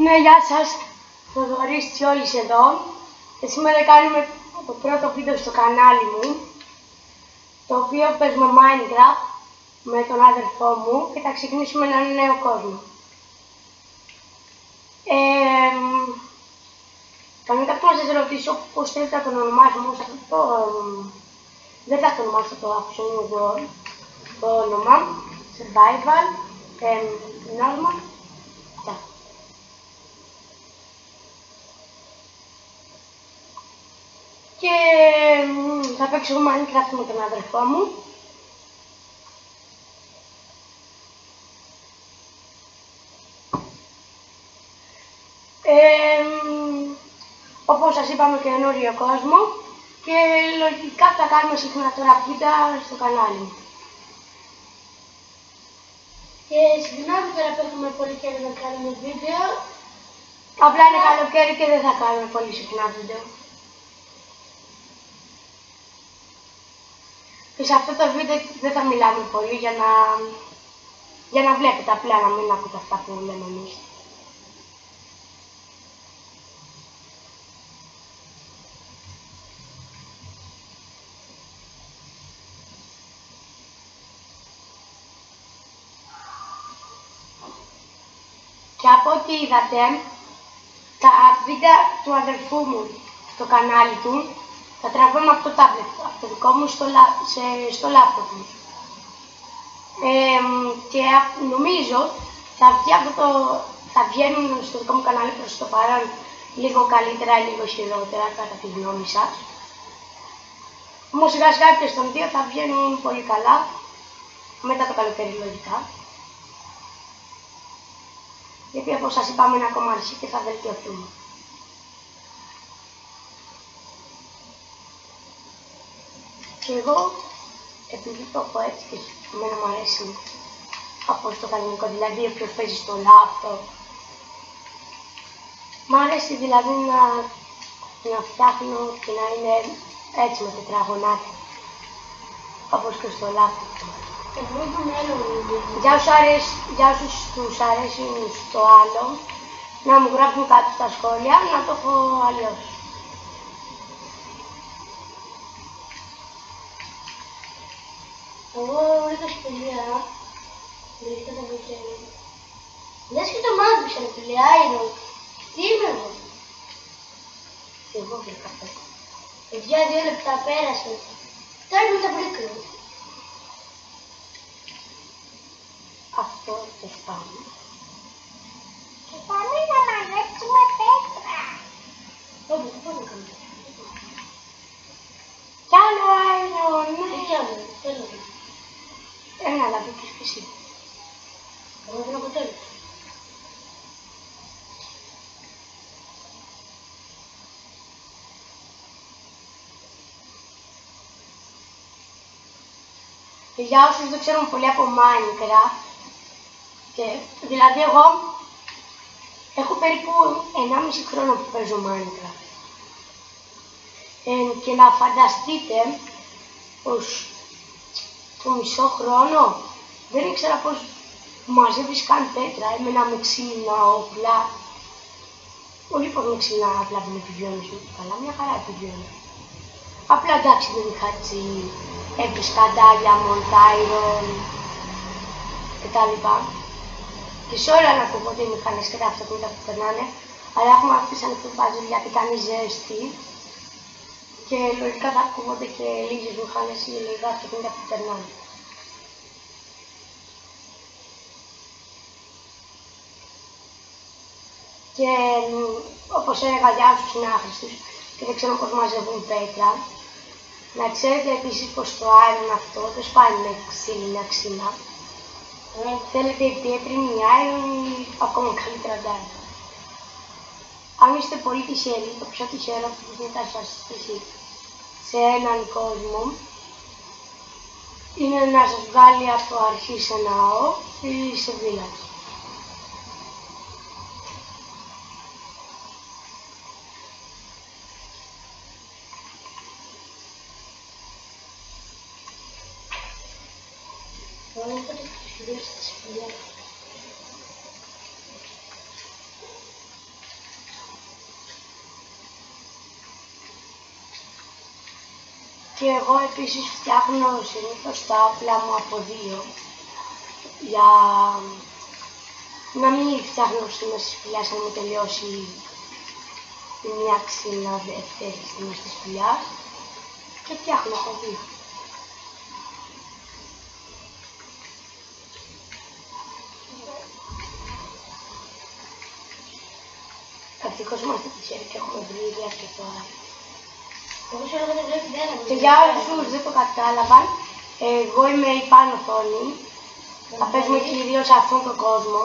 Ναι, γεια σας, Θοδωρής Τσιόλης εδώ και σήμερα κάνουμε το πρώτο βίντεο στο κανάλι μου, το οποίο παίζουμε Minecraft με τον αδερφό μου και θα ξεκινήσουμε έναν νέο κόσμο. Κανονικά θα σας ρωτήσω πώς θέλετε να τον ονομάσουμε, δεν θα το ονομάσω το αφήσω εδώ το όνομα, Survival, Normal. Και θα παίξω Minecraft με τον αδερφό μου. Όπως σας είπαμε, καινούριο κόσμο και λογικά θα κάνουμε συχνά τώρα βίντεο στο κανάλι μου. Και συγγνώμη τώρα που έχουμε πολύ καιρό να κάνουμε βίντεο. Απλά είναι καλοκαίρι και δεν θα κάνουμε πολύ συχνά βίντεο. Και σε αυτό το βίντεο δεν θα μιλάμε πολύ για να βλέπετε, απλά να μην ακούτε αυτά που λέμε εμείς. Και από ό,τι είδατε, τα βίντεο του αδερφού μου στο κανάλι του θα τραβάμε από το τάμπλετ, από το δικό μου στο λάπτοπ μου. Και νομίζω θα βγαίνουν στο δικό μου κανάλι προς το παρόν λίγο καλύτερα ή λίγο χειρότερα κατά τη γνώμη σας. Όμως σιγά σιγά και στον δύο θα βγαίνουν πολύ καλά, μετά το καλοκαίρι λογικά. Γιατί όπως σας είπαμε είναι ακόμα αρχή και θα βελτιωθούμε. Και εγώ, επειδή το έχω έτσι και εμένα μου αρέσει από το κανονικό, δηλαδή όποιος παίζει στο λάπτοπ, μ' αρέσει δηλαδή να φτιάχνω και να είναι έτσι με τετραγωνάκια, όπως και στο λάπτοπ. Για όσους τους αρέσει στο άλλο, να μου γράφουν κάτω στα σχόλια, να το έχω αλλιώς. Εγώ είχα σχολεία, βρήκα τα βοκέρια. Λες και το μάθησα, φίλε, άιρο. Τι είμαι εγώ. Εγώ βρήκα πέρα. Παιδιά, 2 λεπτά πέρασε. Τώρα με τα βρήκα. Αυτό το σπάμε. Και πάμε να μαζέψουμε πέτρα. Όχι, δεν μπορώ να κάνω. Κι άλλο άιρο, ναι. Κι άλλο, θέλω. Ένα λάβει και εσύ. Εγώ δεν έχω τέλος. Και για όσους δεν ξέρουν πολύ από Minecraft, δηλαδή εγώ έχω περίπου 1,5 χρόνο που παίζω Minecraft. Και να φανταστείτε πως το μισό χρόνο δεν ήξερα πως μαζεύεις καν πέτρα, έμενα με ξύλινα όπλα. Όχι πως με ξύλινα όπλα δεν επιβιώνεις ούτε καλά, μια χαρά επιβιώνεις. Απλά εντάξει δεν είχα έτσι, έβρισκα ντάλια, μολτάιρον κτλ. Και σε όλα να ακούγονται οι μηχανές και τα αυτοκίνητα που περνάνε, αλλά έχουμε αφήσει ανοιχτό παζίλ γιατί κάνει ζέστη και λογικά θα ακούγονται και λίγες μηχανές ή λίγα αυτοκίνητα που περνάνε. Και όπως έλεγα για όσους είναι άχρηστους και δεν ξέρουν πώς μαζεύουν πέτρα, να ξέρετε επίσης πως το iron αυτό δεν σπάει με ξύλινα ξύλα. Θέλετε ιδιαίτερη iron ή ακόμα καλύτερα ντάλια. Αν είστε πολύ τυχεροί, το πιο τυχερό που θα σας στήσει σε έναν κόσμο είναι να σας βγάλει από αρχή σε ναό ή σε village. Και εγώ επίσης φτιάχνω συνήθως τα όπλα μου από 2 για να μην φτιάχνω στη μέση της σπηλιάς αν μου τελειώσει η μία ξύλα δεύτερη στη μέση της σπηλιάς και φτιάχνω από 2. Ευτυχώς είμαστε τυχεροί και έχουμε βρει ήδη αρκετό άλλο. Και για όσους δεν το κατάλαβαν, εγώ είμαι η πάνω οθόνη. Θα παίζουμε κυρίως αυτόν τον κόσμο.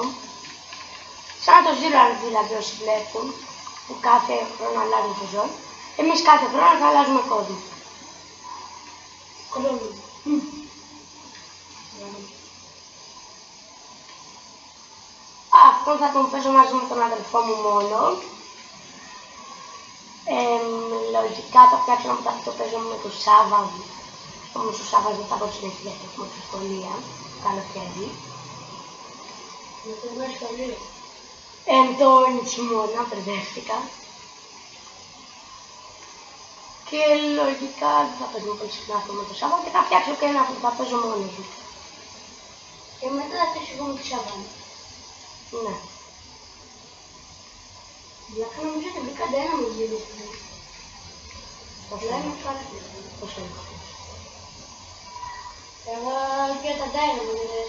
Σαν το Zero Arc δηλαδή όσοι βλέπουν, που κάθε χρόνο αλλάζουν το ζώο. Εμείς κάθε χρόνο θα αλλάζουμε κόσμο. Αυτόν θα τον παίζω μαζί με τον αδελφό μου μόνο. Λογικά θα φτιάξω να το παίζω με τον Σάβα. Όμως ο Σάββας δεν θα πω συνέχεια γιατί έχουμε τη σχολεία. Καλοκαίρι. Με το σχολείο. Το νησιμόνα, μπερδεύτηκα. Και λογικά δεν θα παίζουμε πολύ συχνά αυτό με το Σάββα και θα φτιάξω και ένα που θα παίζω μόνος μου. Και μετά θα φτιάξω εγώ με το Σάββα. Ναι. Βλάκα νομίζω ότι βρήκα κανένα μου γύρω στο τέλος. Το Λέμε θέλω. κάτι. Το θέλω. Εγώ και τα ντάινα μου δεν είναι.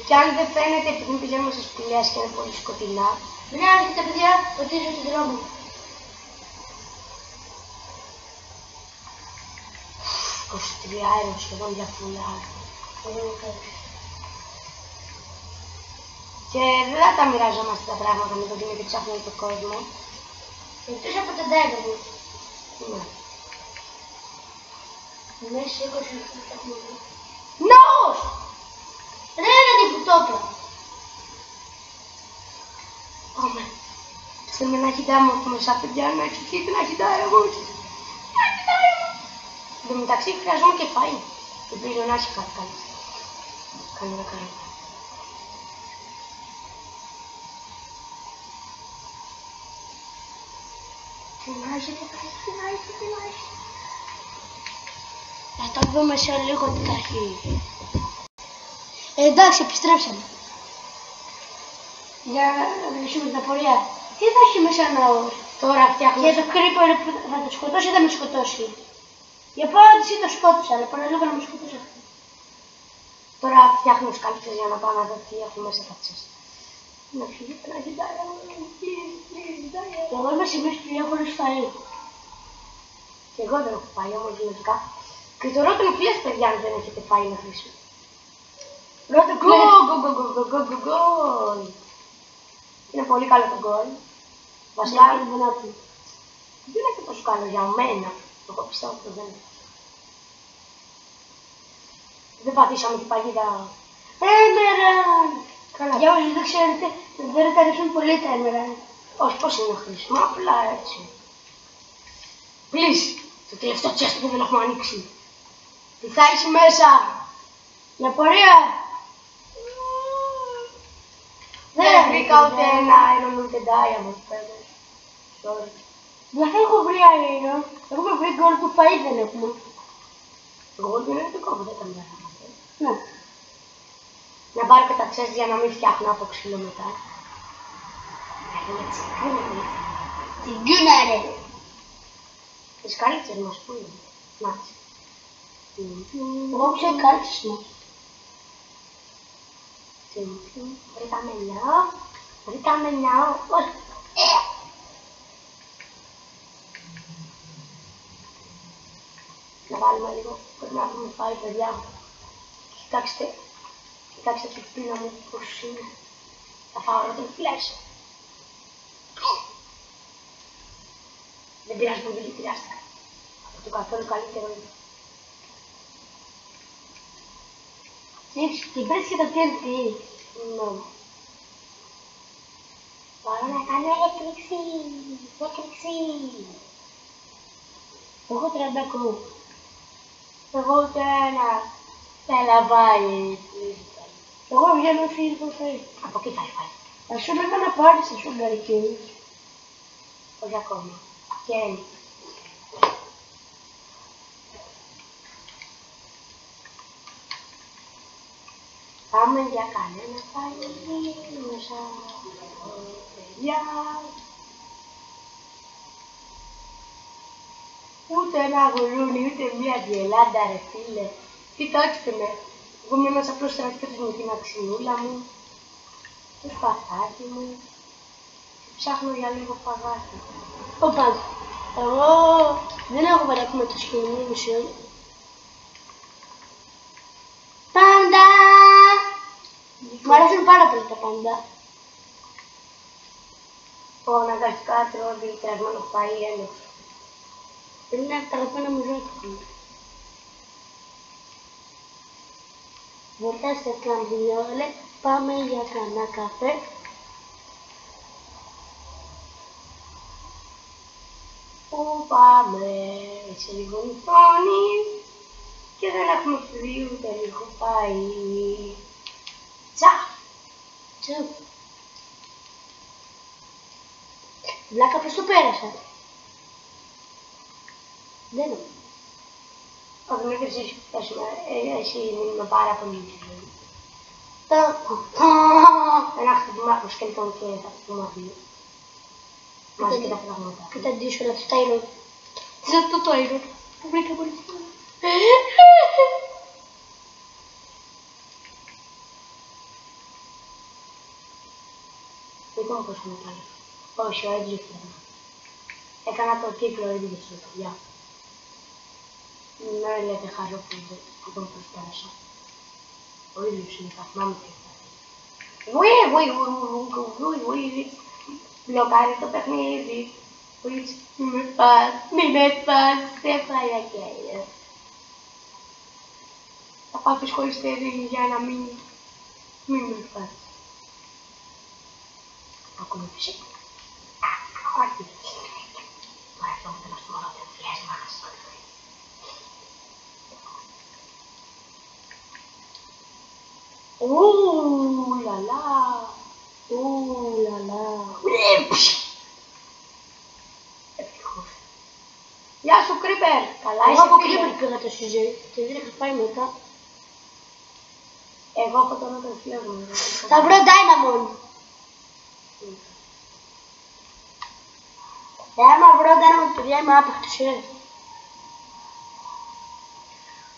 Και αν δεν φαίνεται επειδή πηγαίνουμε σε σπηλιές και είναι πολύ σκοτεινά. Μην άρχιτε παιδιά, ποτίζω τον δρόμο. 23 αέρα σχεδόν για φούλα. Και δεν θα τα μοιράζομαστε τα πράγματα με τον Δημήτρη ψάχνουμε τον κόσμο. Εκτός από τα ντάινα μου. Ναι. Μέσα 20 λεπτά θα έχουμε δει. Νος! Ρε τι που το έπρεπε. Πάμε. Θέλουμε να κοιτάμε από μέσα παιδιά, να εξηγείτε να κοιτάει εγώ. Να κοιτάει εγώ. Εν τω μεταξύ χρειάζομαι και φαΐ. Ελπίζω να έχει κάτι καλό. Κανένα καλό. Τι να έχετε, τι να έχετε. Θα το δούμε σε λίγο τι θα έχει. Εντάξει, επιστρέψαμε. Για να λύσουμε την απορία. Τι θα έχει μέσα ναός. Τώρα φτιάχνουμε. Και το creeper που θα το σκοτώσει ή θα με σκοτώσει. Για απάντηση το σκότωσα, αλλά παραλίγο να με σκοτώσει αυτό. Τώρα φτιάχνω σκάλπτες για να πάω να δω τι έχω μέσα τα τσέστα. Να φύγετε να κοιτάει. Και εγώ είμαι σημείο σπηλιά χωρίς φαΐ. Και εγώ δεν έχω φάει όμως λογικά. Και το ρώτο μου κλαις παιδιά αν δεν έχετε φάει να χρήσιμο. Πρώτο Γκολ. Είναι πολύ καλό το γκολ. Βασικά δεν είναι και τόσο καλό για μένα. Εγώ πιστεύω ότι δεν είναι. Δεν πατήσαμε την παγίδα. Έμεραν! Καλά. Για όσους δεν ξέρετε, δεν τα αρέσουν πολύ τα έμεραν. Όχι πώς είναι χρήσιμο, απλά έτσι. Please, το τελευταίο τσέστο που δεν έχουμε ανοίξει. Τι θα έχει μέσα. Για πορεία. Δεν βρήκα ούτε ένα iron ούτε diamond πέρα. Sorry. Δηλαδή έχω βρει iron. Έχουμε βρει gold που φαΐ δεν έχουμε. Gold είναι το κόμμα, δεν τα μοιάζαμε. Ναι. Να πάρω και τα chest για να μην φτιάχνω από ξύλο μετά. Τσιγκούνα ρε. Τις κάλυψες μας πού είναι. Νάτς. Εγώ ξέρω κάλυψες μας. Βρήκα μενιάω. Να βάλουμε λίγο, πρέπει να έχουμε φάει παιδιά. Κοιτάξτε τη πίνα μου πως είναι. Θα φάω όλο τον φλέσο. Δεν πειράζει που δεν χρειάστηκα. Από το καθόλου καλύτερο είναι. Και πες και το TNT. Ναι. Μπορώ να κάνω έκρηξη. Εγώ 30 ακόμα. Εγώ ούτε ένα. Έλα βάλει. Εγώ βγαίνω φύγει το φαΐ. Από εκεί θα φάει. Ας σου λέγα να πάρεις τα σούγκαρ εκείνης. Όχι ακόμα. Και Πάμε για κανένα φαγητό σαν παιδιά. Ούτε ένα γουλούνι, ούτε μία διελάντα ρε φίλε. Κοιτάξτε με, εγώ είμαι ένας απλός στρατιώτης με την αξινούλα μου, το σπαθάκι μου και ψάχνω για λίγο φαγάκι. Όπα, εγώ δεν έχω παρακεί με το σκηνή μισό. Πάντα! Μου αρέσουν πάρα πολύ τα πάντα. Αναγκαστικά τρώω δηλητηριασμένο φαΐ έλεγχο. Είναι τα αγαπημένα μου ζώα. Βολτάστε καμπινιόλε, πάμε για κανένα καφέ. Πού πάμε, σε λίγο νυχτώνει και δεν έχουμε φύγει ούτε λίγο φαΐ. Τσα! Τσου. Βλάκα πώς το πέρασα. Δεν είναι. Όχι, μην κρυψείς, εσύ είμαι πάρα πολύ δύσκολη. Ένα χτυπήμα από σκελετόν και θα χτυπήμα δύο. Μαζί και τα πράγματα. Και τα αντίσσολα του Τάιρον. Τι είναι αυτό το Τάιρον που βρήκα πολύ φορά. Δεν μου πώς μου κάνει. Όχι, ο Έντζι έφτιανα. Έκανα το κύκλο Έντζι στο παιδιά. Ναι, λέτε χάζω που τον προσπέρασα. Ο ίδιος είναι καθμάμαι και μπλοκάρει το παιχνίδι. Μη με πας, δεν πάει αγγέλια. Θα πάθεις χωριστέρι για να μην με πας. Ακούμε φυσικά. Όχι. Τώρα αυτό θέλω στο μόνο δεν φλες μας. Ουλαλά. Ευτυχώς. Γεια σου Κρίπερ. Καλά Εγώ είσαι από φίλε. Κρίπερ πήγα το συζέ και δεν είχα πάει μετά. Εγώ έχω τον other φίλο μου. Θα βρω Dynamon. Άμα βρω Dynamon παιδιά είμαι άπαχτος,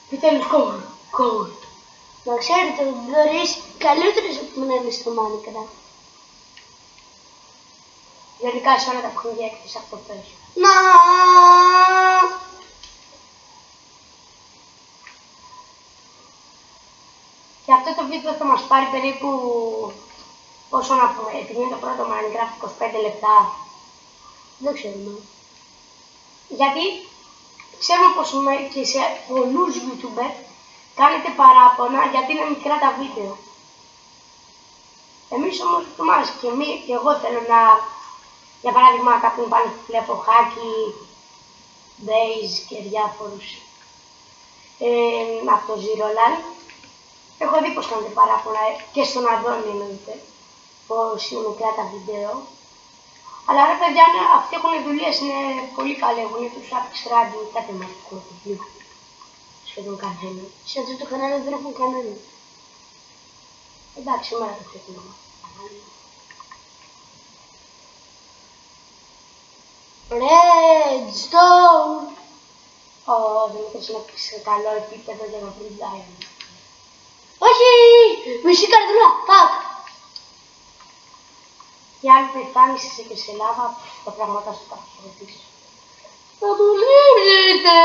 Επιτέλους κόβω. Να ξέρετε ότι ο Δωρής καλύτερος από μένα είναι στο Minecraft. Γενικά σε όλα τα παιχνίδια έκτισα αυτό πες. Να. Και αυτό το βίντεο θα μας πάρει περίπου, πόσο να πούμε, επειδή είναι το πρώτο Minecraft 25 λεπτά. Δεν ξέρουμε. Γιατί ξέρουμε πως και σε πολλούς YouTuber κάνετε παράπονα γιατί είναι μικρά τα βίντεο. Εμείς όμως και εγώ θέλω να, για παράδειγμα κάποιον πάνε βλέπω Χάκι, Base και διάφορους από το Zero Land. Έχω δει πως κάνετε παράπονα και στον Αντώνη εννοείται, πως είναι μικρά τα βίντεο. Αλλά ρε παιδιά, αυτοί έχουν δουλειές, είναι πολύ καλοί, έχουν τους Apex Radi, κάτι μας έχουν λίγο. Σχεδόν κανένα. Σε αυτό το κανάλι δεν έχουν κανένα. Εντάξει, σήμερα το ξεκινάμε. Redstone! Ο Δημήτρης είναι σε καλό επίπεδο για να βρει Diamond. Όχι! Μισή καρδούλα! Φακ! Και αν πεθάνεις εσύ και σε λάβα, τα πράγματα σου τα χωριστείς. Θα μου λείψετε!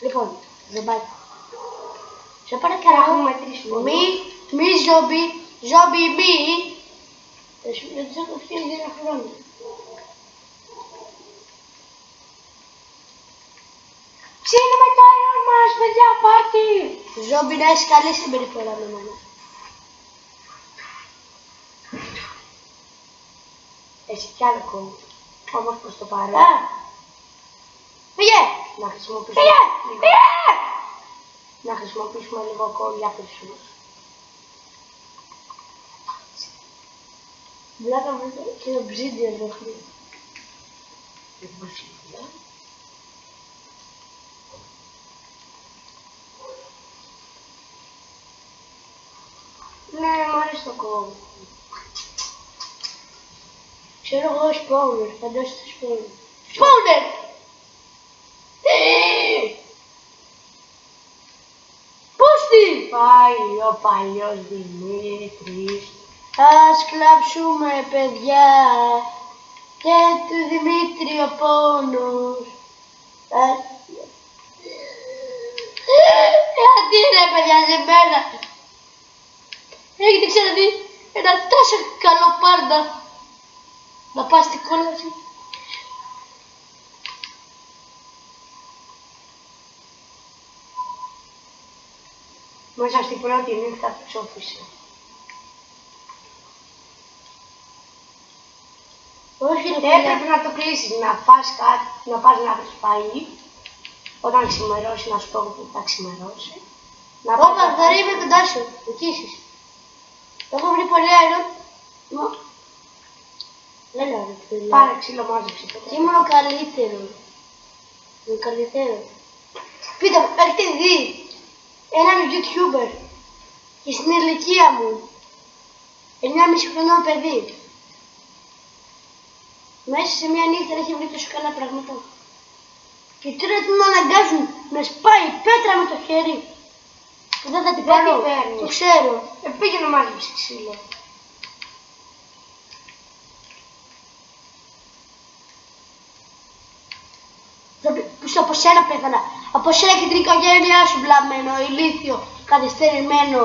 Λοιπόν, ζεμπάκι. Σε παρακαλώ, μη ζόμπι μη. Δεν τους έχω φτιάξει για ένα χρόνο. Ψήνουμε το αερόν μας, παιδιά, πάρτι! Ζόμπι να έχεις καλή συμπεριφορά με μένα. Έχει κι άλλο κόμμα. Όμως προς το παρόν. Φύγε! Να χρησιμοποιήσουμε λίγο κόλλη για περισσούς. Βλάκα με και το ψίδιο δόχνει. Ναι, μου αρέσει το κόμμα. Ξέρω εγώ spawner, φαντάσου το spawner. Spawner! Πώς τι! Πάει ο παλιός Δημήτρης. Ας κλάψουμε παιδιά και του Δημήτρη ο πόνος. Γιατί ρε παιδιά σε μένα. Έχετε ξαναδεί ένα τόσο καλό πάντα. Να πας στην κόλαση. Μέσα στην πρώτη νύχτα του ψόφισε. Όχι ρε Και παιδιά. έπρεπε να το κλείσεις, να φας κάτι, να πας να βρεις φαΐ. Όταν ξημερώσει, να σου πω που θα ξημερώσει. Να πας Όπα, να θα είμαι κοντά σου. Εκεί είσαι. Έχω βρει πολύ αέριο. Έλα ρε παιδιά. πάρε ξύλο μάζεψε. Ήμουν ο καλύτερος. Ο καλύτερος. Πείτε μου, έχετε δει έναν YouTuber και στην ηλικία μου 9,5 χρονών παιδί μέσα σε μια νύχτα έχει βρει τόσο καλά πράγματα. Και τώρα τον αναγκάζουν να σπάει πέτρα με το χέρι. Που δεν θα την Δεν πάρω. την παίρνεις. Το ξέρω. Πήγε να μάζεψε ξύλο. Από σένα πέθανα. Από σένα και την οικογένειά σου βλαμμένο, ηλίθιο, καθυστερημένο.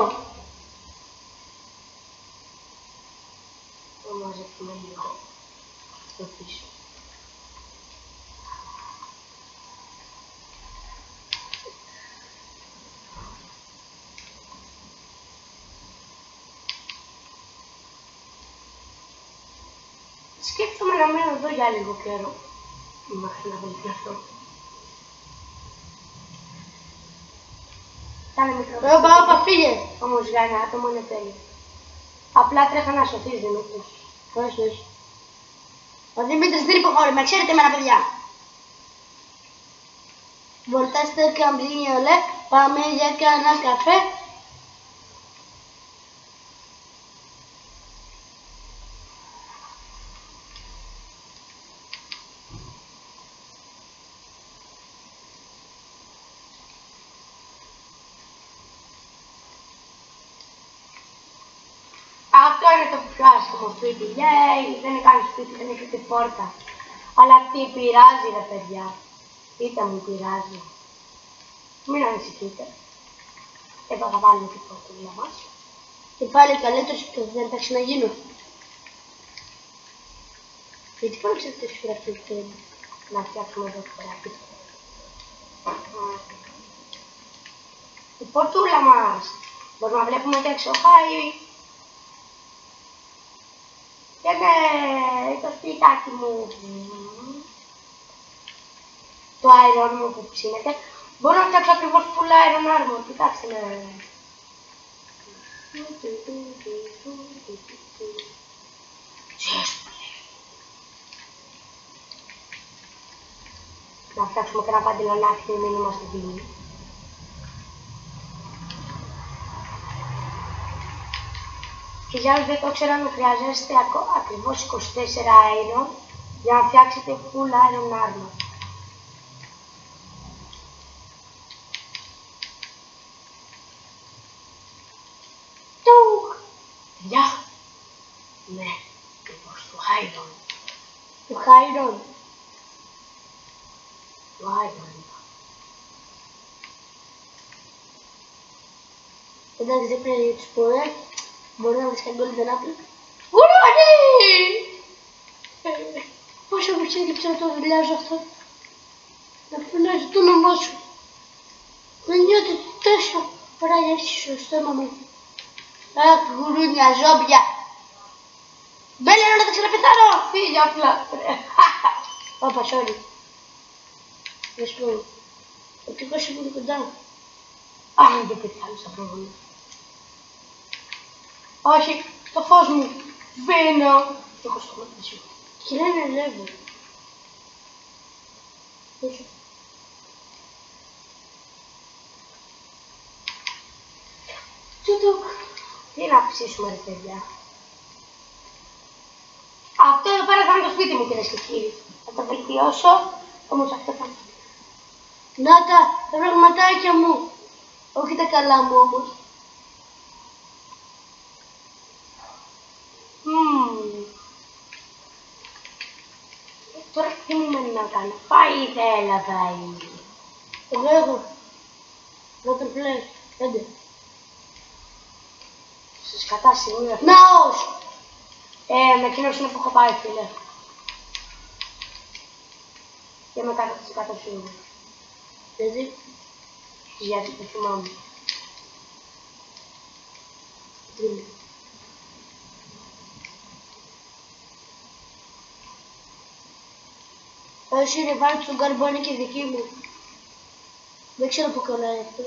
Το μαζεύουμε λίγο. Στο πίσω. Σκέφτομαι να μείνω εδώ για λίγο καιρό. Μέχρι να βελτιωθώ. Κάνε μικρό. Όπα, φύγε. Όμως για ένα άτομο είναι τέλειο. Απλά τρέχα να σωθείς, Δημήτρη. Όχι. Ο Δημήτρης δεν υποχώρημα, ξέρετε εμένα παιδιά. Βολτάστε καμπίνιολε, πάμε για κανένα καφέ. Αυτό είναι το πιο άσχημο σπίτι. Δεν είναι καν σπίτι, δεν έχει ούτε πόρτα. Αλλά τι πειράζει ρε παιδιά. Είτε μου πειράζει. Μην ανησυχείτε. Εδώ θα βάλουμε την πόρτουλα μας. Και πάλι καλύτερος και δεν θα ξαναγίνω. Γιατί πάνω ξέρετε το σφυραφτικό. Να φτιάξουμε εδώ πέρα πίσω. Η πόρτουλα μας. Μπορούμε να βλέπουμε και έξω χάρη. Και ναι, το σπιτάκι μου. Το iron μου που ψήνεται. Μπορώ να φτιάξω ακριβώς full iron armor. Κοιτάξτε ναι. Να φτιάξουμε και ένα παντελονάκι και μην είμαστε δειλοί. Και για όσους δεν το ξέρουν, χρειάζεστε ακριβώς 24 iron για να φτιάξετε full iron armor. Γεια! Ναι, λοιπόν, του iron. Του Χάιρον. Του iron. Εντάξει, δεν πρέπει να τους πω, μπορεί να βρεις και golden apple. Ουράνι! Πόσο μου ξέγλειψε να το δουλειάζω αυτό. Να φωνάζω το όνομά σου. Να νιώθω τόσο ωραία γεύση στο στόμα μου. Αχ, γουρούνια, ζόμπια. Μπέλε να τα ξαναπεθάνω. Φύγε απλά. Όπα, sorry. Να σου πω. Ο τύπος είναι κοντά. Αν δεν πήρε άλλο σαν πρόγραμμα. Όχι, το φως μου. Σβήνω. Και έχω στο μάτι σου. Και λένε level. Όχι. Τι να ψήσουμε ρε παιδιά. Αυτό εδώ πέρα θα είναι το σπίτι μου κυρίες και κύριοι. Θα το βελτιώσω, όμως αυτό θα είναι. Να τα πραγματάκια μου. Όχι τα καλά μου όμως. Τώρα τι μου μένει να κάνω. Πάει θέλα πάει. Εγώ έχω. Να το πλέον. 5. Σε σκατά σημείο. Ναός. Με εκείνος είναι που έχω πάει φίλε. Και με κάτω στις κάτω σίγουρα. Γιατί. Γιατί το θυμάμαι. Δεν. Όσοι είναι πάνω στον καρμπόνι και δική μου. Δεν ξέρω που κολλάει αυτό.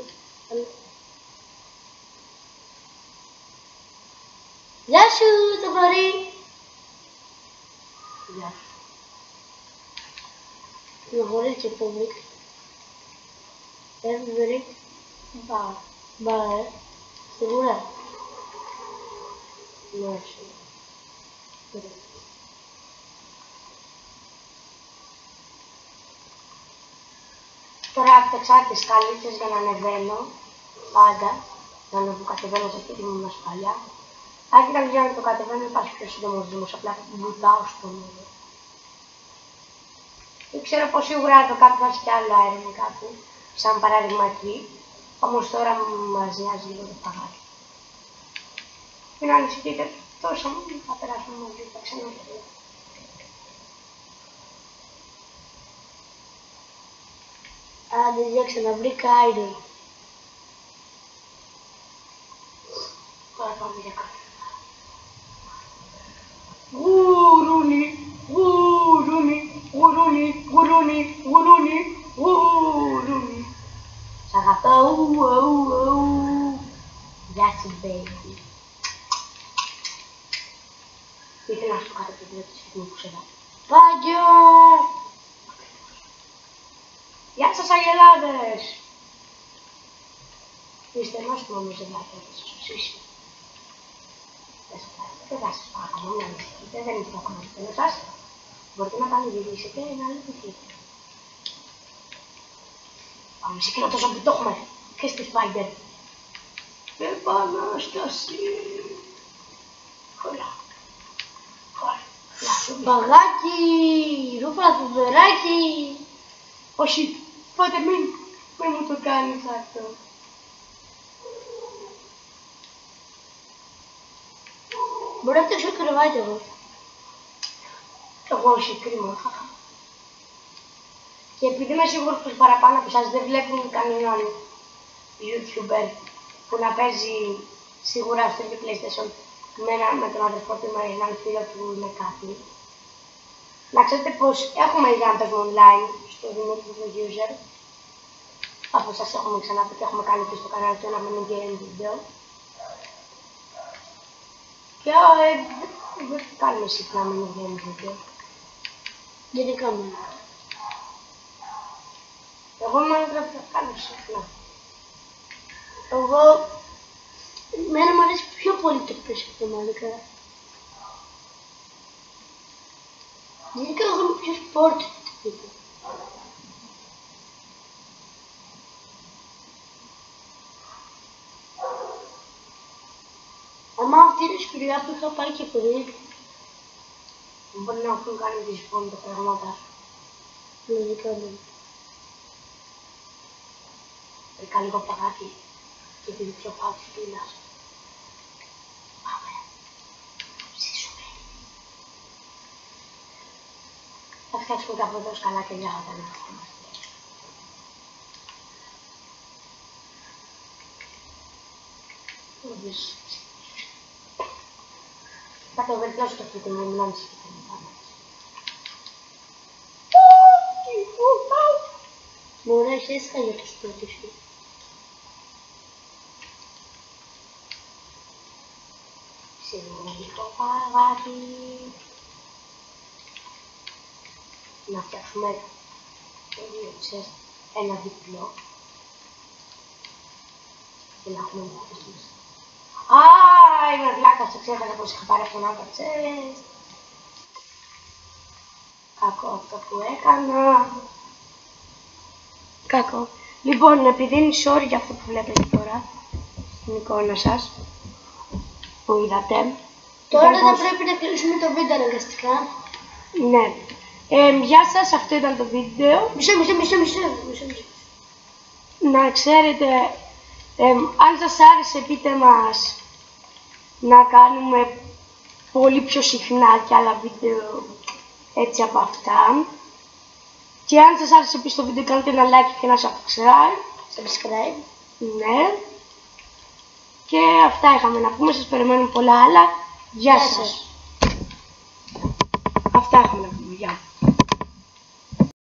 Γεια σου το κορί. Γεια σου. Με χωρίς και public. Everybody. Μπα. Σίγουρα. Ναι, τώρα έφτιαξα τις καλύτσες για να ανεβαίνω πάντα, για να κατεβαίνω στο σπίτι μου με ασφαλιά. Αν ήταν για να το κατεβαίνω υπάρχει πιο σύντομος δρόμος, απλά βουτάω στο νερό. Δεν ξέρω πως σίγουρα το κάτω θα έχει κι άλλο αέρα με κάτω, σαν παράδειγμα εκεί, όμως τώρα μας νοιάζει λίγο το παγάκι. Μην ανησυχείτε, τόσο θα περάσουμε μαζί, θα ξαναρθούμε. Άντε για ξαναβρήκα άιρον. Τώρα πάμε για κάτι. Γουρούνι, γουρούνι, γουρούνι, γουρούνι, γουρούνι, γουρούνι. Σ' αγαπάω, ου. Γεια σου, baby. Ήθελα να σου κάτω το video της φίλου που ξέρω. Πάγιο! Γεια σας αγελάδες! Είστε νόστιμο με ζευγάρια θα σας ψήσει. Δεν θα σας παρακαλώ να ανησυχείτε, δεν είναι το κομμάτι σας. Μπορείτε να πανηγυρίσετε ένα άλλο κουτί. Πάμε σε εκείνο τόσο που το έχουμε και στη Spider. Επανάσταση! Χωρά. Παγάκι! Ρούφα φουδεράκι! Όχι, πάτε μην μου το κάνεις αυτό. Μπορώ να φτιάξω κρεβάτι εγώ. Εγώ όχι, κρίμα. Και επειδή είμαι σίγουρος πως παραπάνω από εσάς δεν βλέπουν κανέναν YouTuber που να παίζει σίγουρα στο PlayStation με τον αδερφό του ή έναν φίλο του με κάτι. Να ξέρετε πως έχουμε ήδη ένα παίζουμε online στο Δημήτρη του User. Από σας έχουμε ξαναπεί και έχουμε κάνει και στο κανάλι του ένα mini game video. Και δεν κάνουμε συχνά mini game video. Γιατί κάνουμε. Εγώ Minecraft θα κάνω συχνά. Εγώ, εμένα μου αρέσει πιο πολύ το πέσο από το Minecraft. Γενικά εγώ είμαι πιο sport τύπου. Άμα αυτή είναι η σπηλιά που είχα πάει και πριν, μπορεί να έχουν κάνει respawn τα πράγματα σου. λογικά ναι. Βρήκα λίγο παγάκι και επειδή πιο πάω της πύλας. Πάμε. Ψήσουμε. Θα φτιάξουμε τα πρώτα σκαλάκια για όταν είμαστε. Θα το βελτιώσω το σπίτι μου, μην ανησυχείτε. Μωρέ, έχεις για το σπίτι σου. Σιγουρά το παγάκι. να φτιάξουμε ένα διπλό και να έχουμε μια χωρίς. Α, είμαι βλάκας, το ξέχασα πως είχα πάρει αυτόν από τσέστ. Κακό αυτό που έκανα. Κακό. Λοιπόν, επειδή είναι sorry για αυτό που βλέπετε τώρα στην εικόνα σας που είδατε. Τώρα θα πρέπει να κλείσουμε το βίντεο αναγκαστικά. Ναι. Γεια σας, αυτό ήταν το βίντεο. Μισό. Να ξέρετε, αν σας άρεσε πείτε μας να κάνουμε πολύ πιο συχνά και άλλα βίντεο έτσι από αυτά. Και αν σας άρεσε επίσης το βίντεο κάντε ένα like και ένα subscribe. Ναι. Και αυτά είχαμε να πούμε, σας περιμένουμε πολλά άλλα. Γεια σας. Αυτά είχαμε να πούμε. Γεια.